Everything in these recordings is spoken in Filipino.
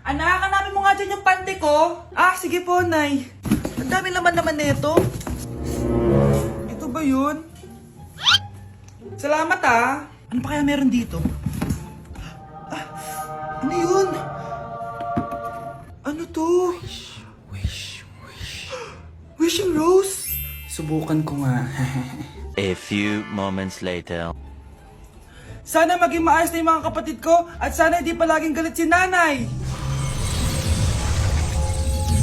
Anak, hanapin mo nga dyan yung pante ko. Ah, sige po, Nay. Ang dami naman nito. Ito ba yun? Salamat ah. Ano pa kaya meron dito? Ah, ano yun? Ano to? Wish. Wishing Rose? Subukan ko nga. A few moments later. Sana maging maayos na yung mga kapatid ko at sana hindi palaging galit si nanay.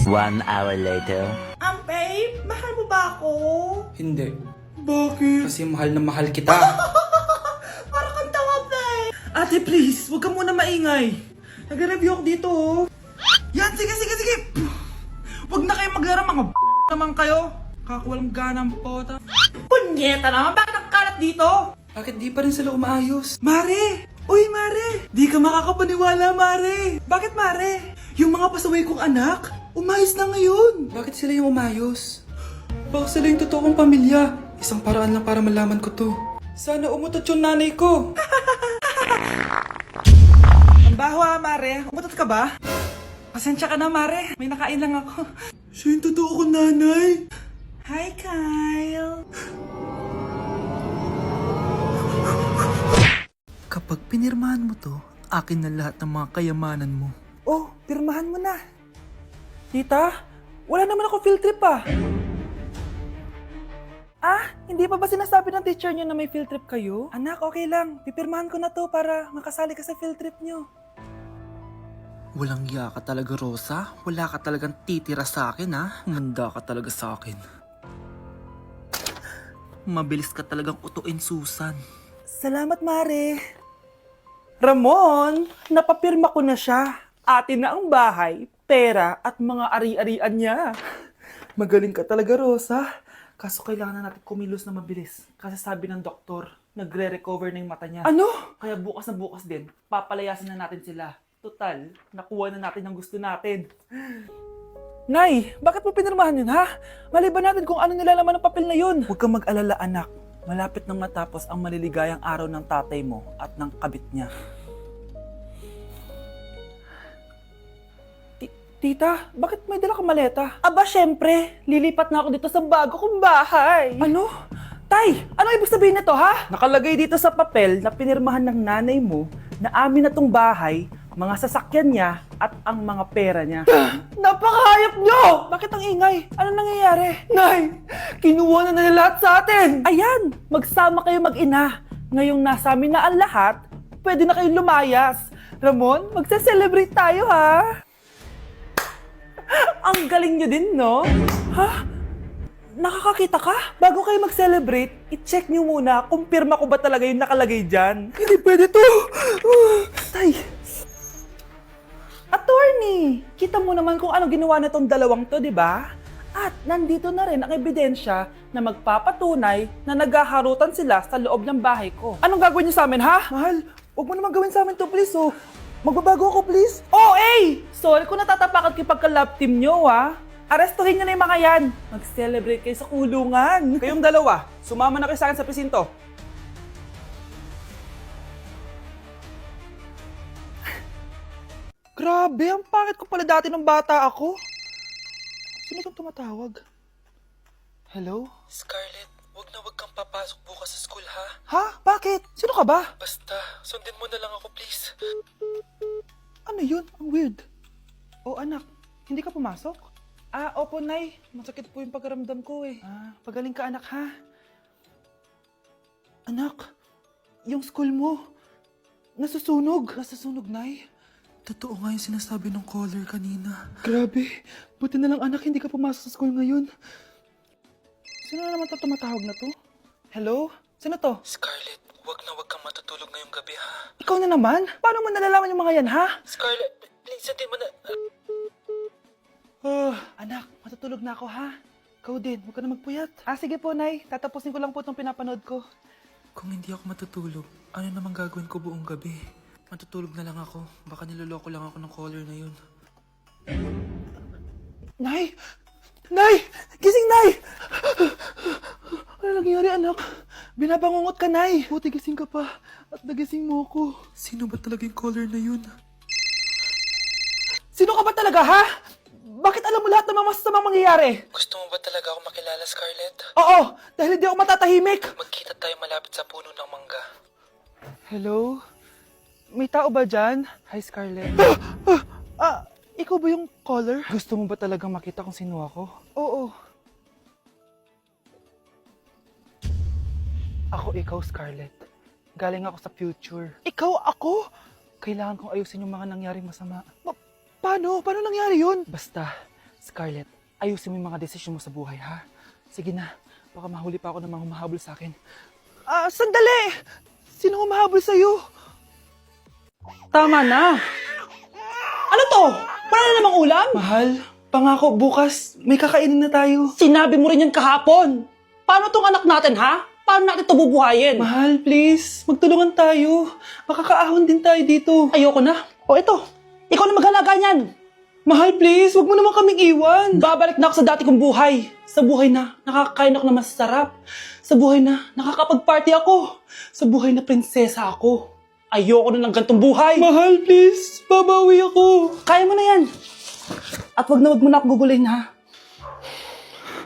1 hour later. Babe, mahal mo ba ako? Hindi. Bakit? Kasi mahal na mahal kita. Para kang tawa, babe. Ate, please, huwag ka muna maingay. Nag-review ako dito, oh. Yan, sige. Huwag na kayo maglaro, mga naman kayo. Kakawalang ganang pota. Punyeta naman, bakit nagkalat dito? Bakit di pa rin sila umaayos? Mare! Uy, Mare! Di ka makakapaniwala, Mare! Bakit, Mare? Yung mga pasaway kong anak, umayos na ngayon. Bakit sila yung umayos? Baka sila yung totoong pamilya. Isang paraan lang para malaman ko to. Sana umutot yung nanay ko. Ang baho ha, Mare. Umutot ka ba? Pasensya ka na, Mare. May nakain lang ako. Siya yung totoo ko, nanay. Hi, Kyle. Kapag pinirmahan mo to, akin na lahat ng mga kayamanan mo. Oh, pirmahan mo na. Tita, wala naman ako field trip ah. Ah, hindi pa ba sinasabi ng teacher niyo na may field trip kayo? Anak, okay lang. Pipirmahan ko na to para makasali ka sa field trip niyo. Walang iya ka talaga, Rosa. Wala ka talagang titira sa akin, ha? Manda ka talaga sa akin. Mabilis ka talagang utuin, Susan. Salamat, Mare. Ramon, napapirma ko na siya. Atin na ang bahay, pera at mga ari-arian niya. Magaling ka talaga, Rosa. Kaso kailangan na natin kumilos na mabilis. Kasi sabi ng doktor, nagre-recover na yung mata niya. Ano? Kaya bukas na bukas din, papalayasin na natin sila. Total, nakuha na natin ang gusto natin. Nay, bakit mo pinirmahan yun, ha? Maliban natin kung ano nilalaman ng papel na yun. Huwag kang mag-alala, anak. Malapit nang matapos ang maliligayang araw ng tatay mo at ng kabit niya. Tita, bakit may dala kang maleta? Aba, syempre. Lilipat na ako dito sa bago kong bahay. Ano? Tay, ano ibig sabihin nito, ha? Nakalagay dito sa papel na pinirmahan ng nanay mo na amin na tong bahay, mga sasakyan niya at ang mga pera niya. Napakahayop nyo! Bakit ang ingay? Ano nangyayari? Nay, kinuha na nila lahat sa atin! Ayan, magsama kayo mag-ina. Ngayong nasa amin na ang lahat, pwede na kayong lumayas. Ramon, magse-celebrate tayo, ha? Ang galing nyo din, no? Ha? Nakakakita ka? Bago kayo mag-celebrate, i-check nyo muna kung pirma ko ba talaga yung nakalagay dyan. Hindi pwede to! Tay! Attorney! Kita mo naman kung ano ginawa na tong dalawang to, di ba? At nandito na rin ang ebidensya na magpapatunay na naghaharutan sila sa loob ng bahay ko. Anong gagawin nyo sa amin, ha? Mahal, huwag mo naman gawin sa amin to, please, oh. Magbabago ako, please. Oh, hey! Sorry kung natatapakan kayo pagka-love team nyo, ha? Arestuhin nyo na yung mga yan. Mag-celebrate kayo sa kulungan. Kayong dalawa, sumama na kayo sa akin sa presinto. Grabe, ang pangit ko pala dati ng bata ako. Sino itong tumatawag? Hello? Scarlett, wag kang papasok bukas sa school, ha? Ha? Bakit? Sino ka ba? Basta, sundin mo na lang ako, please. Ano yun? Ang weird. Oh, anak, hindi ka pumasok? Ah, opo, Nay. Masakit po yung pagkaramdam ko eh. Ah, pagaling ka, anak, ha? Anak, yung school mo, nasusunog. Nasusunog, Nay? Totoo nga yung sinasabi ng caller kanina. Grabe. Buti na lang, anak, hindi ka pumasok sa school ngayon. Sino na naman tumatawag na to? Hello? Sino to? Scarlett, wag kang matutulog ngayong gabi, ha? Ikaw na naman? Paano mo nalalaman yung mga yan, ha? Scarlett, please, sundin mo na... Anak, matutulog na ako, ha? Ikaw din, huwag ka na magpuyat. Ah, sige po, Nay. Tatapusin ko lang po itong pinapanood ko. Kung hindi ako matutulog, ano namang gagawin ko buong gabi? Matutulog na lang ako. Baka niloloko lang ako ng caller na yun. Nay! Nay! Gising, Nay! Ano nangyari, anak? Binabangungot ka, Nay. Buti gising ka pa. At nagising mo ako. Sino ba talaga yung caller na yun? Si Sino ka ba talaga, ha? Bakit alam mo lahat ng mga masasamang mangyayari? Gusto mo ba talaga ako makilala, Scarlett? Oo, dahil hindi ako matatahimik. Magkita tayo malapit sa puno ng mangga. Hello? May tao ba dyan? Hi, Scarlett. Ikaw ba yung caller? Gusto mo ba talagang makita kung sino ako? Oo. Ako ikaw, Scarlett. Galing ako sa future. Ikaw ako? Kailangan kong ayusin yung mga nangyaring masama. Paano? Paano nangyari yun? Basta, Scarlett, ayusin mo yung mga desisyon mo sa buhay, ha? Sige na, baka mahuli pa ako ng mga humahabol sa akin. Sandali! Sino humahabol sa'yo? Tama na! Ano to? Wala na namang ulam? Mahal, pangako bukas may kakainin na tayo. Sinabi mo rin yan kahapon. Paano tong anak natin, ha? Paano natin ito bubuhayin? Mahal, please, magtulungan tayo. Makakaahon din tayo dito. Ayoko na. O ito, ikaw na maghalaga niyan. Mahal, please, wag mo naman kaming iwan. Babalik na ako sa dati kong buhay. Sa buhay na nakakakain ako na masarap. Sa buhay na nakakapag-party ako. Sa buhay na prinsesa ako. Ayoko na ng gantong buhay. Mahal, please, babawi ako. Kaya mo na yan. At wag na ako gugulin, ha?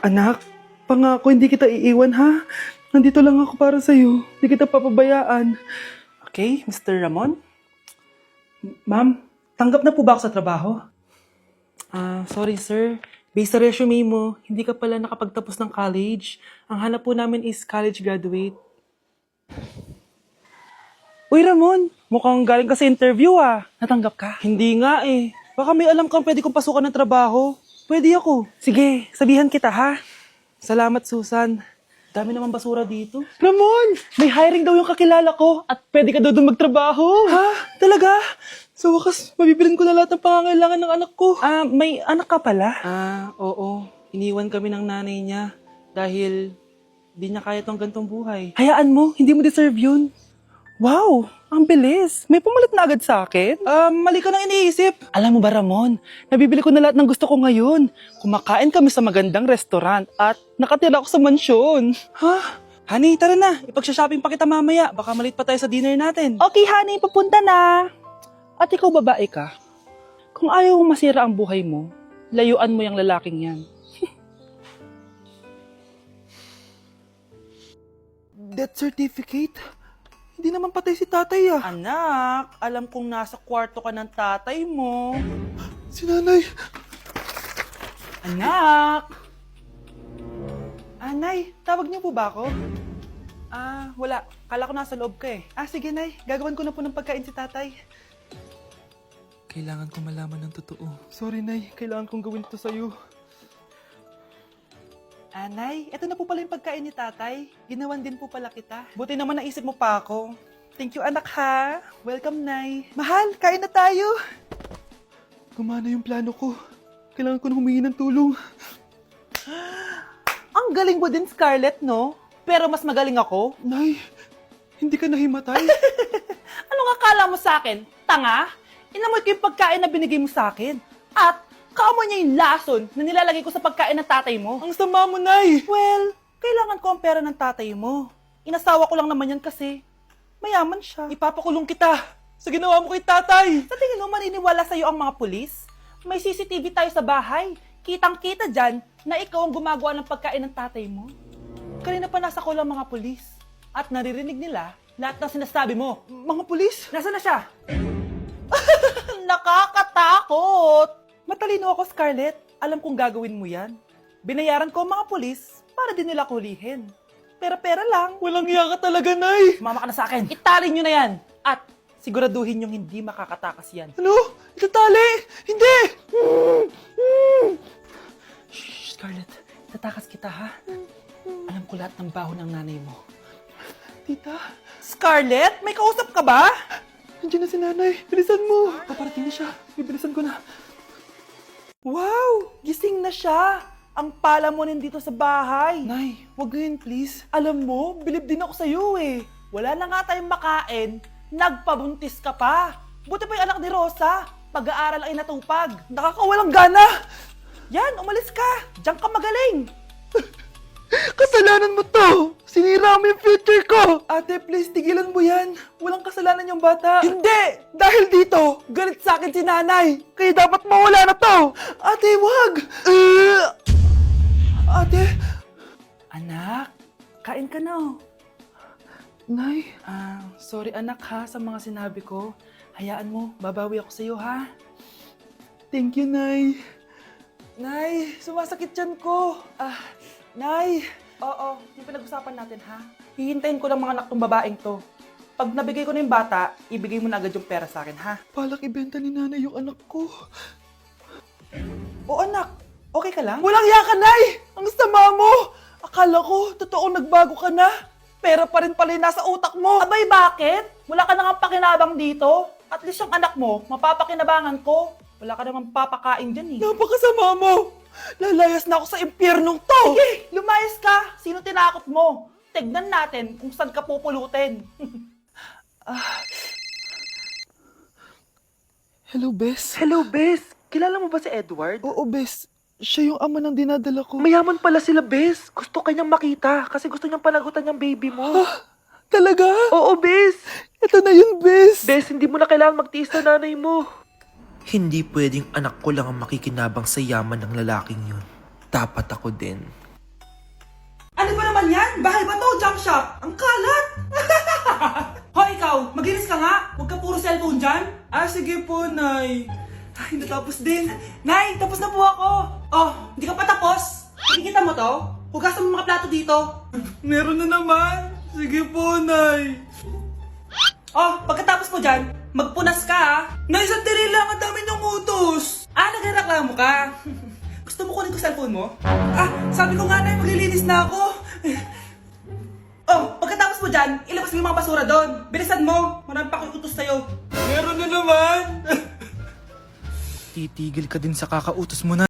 Anak, pangako hindi kita iiwan, ha? Nandito lang ako para sa'yo. Hindi kita papabayaan. Okay, Mr. Ramon? Ma'am, tanggap na po ba ako sa trabaho? Sorry sir. Based sa resume mo, hindi ka pala nakapagtapos ng college. Ang hanap po namin is college graduate. Uy Ramon, mukhang galing ka sa interview ah. Natanggap ka? Hindi nga eh. Baka may alam kang pwede kong pasukan ng trabaho. Pwede ako. Sige, sabihan kita ha. Salamat Susan. Dami naman basura dito. Ramon, may hiring daw yung kakilala ko at pwede ka daw doon magtrabaho. Ha? Talaga? Sa wakas, mabibilin ko na lahat ng pangangailangan ng anak ko. May anak ka pala? Oo. Iniwan kami ng nanay niya dahil di niya kaya tong gantong buhay. Hayaan mo, hindi mo deserve yun. Wow, ang bilis. May pumalit na agad sa akin. Mali ka nang iniisip. Alam mo ba Ramon, nabibili ko na lahat ng gusto ko ngayon. Kumakain kami sa magandang restaurant at nakatira ako sa mansyon. Ha? Honey, tara na. Ipag-shopping pa kita mamaya. Baka malit pa tayo sa dinner natin. Okay honey, papunta na. At ikaw babae ka. Kung ayaw mong masira ang buhay mo, layuan mo yung lalaking yan. Death certificate? Hindi naman patay si tatay ah. Anak, alam kong nasa kwarto ka ng tatay mo. Si nanay. Anak! Nay, tawag niyo po ba ako? Wala. Kala ko nasa loob ka eh. Sige, Nay. Gagawan ko na po ng pagkain si tatay. Kailangan ko malaman ng totoo. Sorry, Nay. Kailangan kong gawin ito sa'yo. Nay, eto na po pala yung pagkain ni tatay. Ginawan din po pala kita. Buti naman naisip mo pa ako. Thank you, anak ha. Welcome, Nay. Mahal, kain na tayo. Gumana yung plano ko. Kailangan ko na humingi ng tulong. Ang galing mo din, Scarlett, no? Pero mas magaling ako. Nay, hindi ka nahimatay. Anong akala mo sa akin? Tanga? Inamoy ko yung pagkain na binigay mo sa akin. At kaamoy niya yung lason na nilalagay ko sa pagkain ng tatay mo. Ang sama mo, Nay. Well, kailangan ko ang pera ng tatay mo. Inasawa ko lang naman yan kasi mayaman siya. Ipapakulong kita sa ginawa mo kay tatay. Sa tingin mo maniniwala sa'yo ang mga pulis? May CCTV tayo sa bahay. Kitang-kita dyan na ikaw ang gumagawa ng pagkain ng tatay mo. Kanina pa nasa kulang mga pulis. At naririnig nila lahat ng sinasabi mo. Mga pulis? Nasaan na siya? Nakakatakot! Matalino ako, Scarlett. Alam kong gagawin mo yan. Binayaran ko ang mga pulis para din nila kulihin. Pera-pera lang. Walang iya ka talaga, Nay. Mama ka na sa akin. Italin nyo na yan. At siguraduhin yung hindi makakatakas yan. Ano? Itatali? Hindi! Shh, Scarlett. Tatakas kita, ha? Alam ko lahat ng baho ng nanay mo. Tita, Scarlett, may kausap ka ba? nandiyan na si nanay. Bilisan mo. Paparating na siya. Bibilisan ko na. Wow! Gising na siya! Ang pala mo nandito sa bahay. Nay, wag ngayon, please. Alam mo, bilib din ako sa'yo eh. Wala na nga tayong makain, nagpabuntis ka pa. Buti pa yung anak ni Rosa, pag-aaral ay natupag. Nakakawalang gana! Yan, umalis ka! Diyan ka magaling! Kasalanan mo to! Sinira mo yung future ko! Ate, please, tigilan mo yan. Walang kasalanan yung bata. Hindi! Dahil dito, galit sa akin si nanay. Kaya dapat mawala na to! Ate, wag! Ate! Anak, kain ka na. Nay? Sorry anak ha sa mga sinabi ko. Hayaan mo, babawi ako sa'yo ha. Thank you, Nay. Nay, sumasakit yan ko. Nay. Oo, yung pinag-usapan natin ha. Hihintayin ko lang mga anak tong babaeng to. Pag nabigay ko na yung bata, ibigay mo na agad yung pera sa akin ha. Palak ibenta ni nanay yung anak ko. O anak, okay ka lang? Walang iya ka, Nay! Ang sama mo! Akala ko, totoo nagbago ka na. Pera pa rin pala yung nasa utak mo. Abay, bakit? Wala ka nang pakinabang dito. At least yung anak mo, mapapakinabangan ko. Wala ka namang papakain dyan eh. Napakasama mo! Lalayas na ako sa impyernong to! Sige, lumayas ka! Sino tinakot mo? Tignan natin kung saan ka pupulutin. Hello, Bes. Hello, Bes! Kilala mo ba si Edward? Oo, Bes. Siya yung ama ng dinadala ko. Mayaman pala sila, Bes. Gusto kanyang makita kasi gusto niyang panagutan yung baby mo. Talaga? Oo, Bes! Ito na yun, Bes. Bes, hindi mo na kailangan magtiis na nanay mo. Hindi pwedeng anak ko lang ang makikinabang sa yaman ng lalaking yun. Dapat ako din. Ano ba naman yan? Bahay ba to? Junk shop? Ang kalat! Hoy, ikaw! Maginis ka nga! Huwag ka puro cellphone dyan! Sige po, Nay. Ay, natapos din! Nay, tapos na po ako! Oh, hindi ka pa tapos? Nakikita mo to? Hugasan mo mga plato dito! Meron na naman. Sige po, Nay. Oh, pagkatapos mo dyan, magpunas ka ha! Nay, sandali lang. Ang dami niyong utos. Nagreklamo ka? Gusto mo kunin ko cellphone mo? Sabi ko nga na, maglilinis na ako. Oh, pagkatapos mo dyan, ilabas mo yung mga basura doon. Bilisan mo, marami pa akong utos sa'yo. Meron na naman. Titigil ka din sa kakautos mo na.